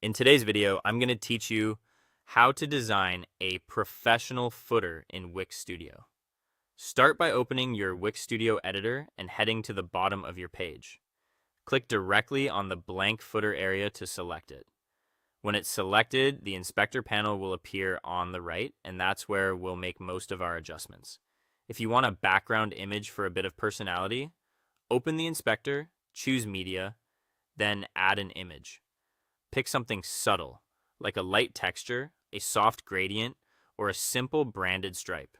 In today's video, I'm going to teach you how to design a professional footer in Wix Studio. Start by opening your Wix Studio editor and heading to the bottom of your page. Click directly on the blank footer area to select it. When it's selected, the inspector panel will appear on the right, and that's where we'll make most of our adjustments. If you want a background image for a bit of personality, open the inspector, choose media, then add an image. Pick something subtle, like a light texture, a soft gradient, or a simple branded stripe.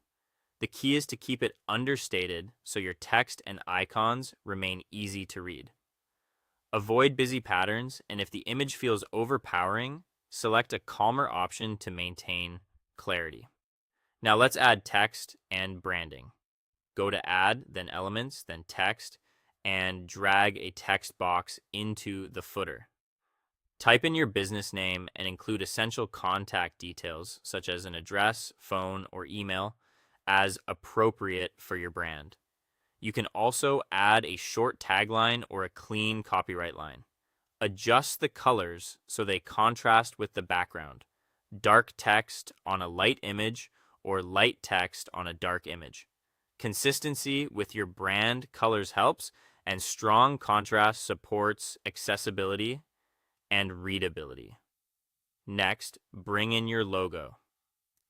The key is to keep it understated so your text and icons remain easy to read. Avoid busy patterns, and if the image feels overpowering, select a calmer option to maintain clarity. Now let's add text and branding. Go to Add, then Elements, then Text, and drag a text box into the footer. Type in your business name and include essential contact details such as an address, phone, or email as appropriate for your brand. You can also add a short tagline or a clean copyright line. Adjust the colors so they contrast with the background. Dark text on a light image or light text on a dark image. Consistency with your brand colors helps, and strong contrast supports accessibility and readability. Next, bring in your logo.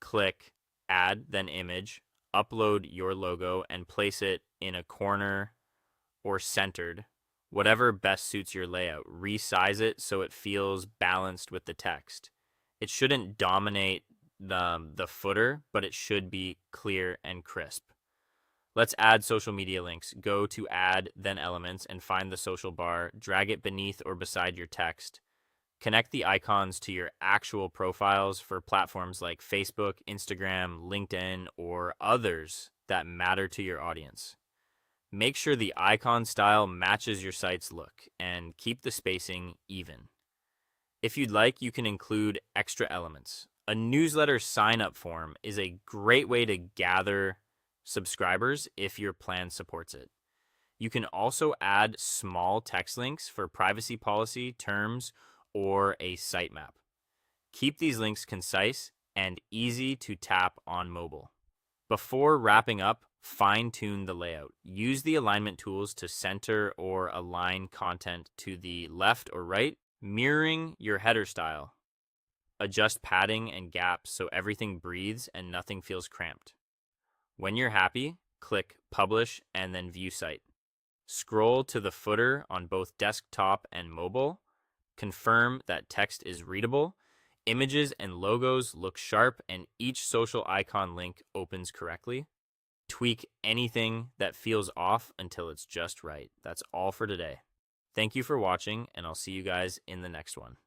Click Add, then Image, upload your logo, and place it in a corner or centered, whatever best suits your layout. Resize it so it feels balanced with the text. It shouldn't dominate the footer, but it should be clear and crisp. Let's add social media links. Go to Add, then Elements, and find the social bar. Drag it beneath or beside your text. Connect the icons to your actual profiles for platforms like Facebook, Instagram, LinkedIn, or others that matter to your audience. Make sure the icon style matches your site's look and keep the spacing even. If you'd like, you can include extra elements. A newsletter sign-up form is a great way to gather subscribers if your plan supports it. You can also add small text links for privacy policy, terms, or a sitemap. Keep these links concise and easy to tap on mobile. Before wrapping up, fine-tune the layout. Use the alignment tools to center or align content to the left or right, mirroring your header style. Adjust padding and gaps so everything breathes and nothing feels cramped. When you're happy, click Publish and then View Site. Scroll to the footer on both desktop and mobile. Confirm that text is readable, images and logos look sharp, and each social icon link opens correctly. Tweak anything that feels off until it's just right. That's all for today. Thank you for watching, and I'll see you guys in the next one.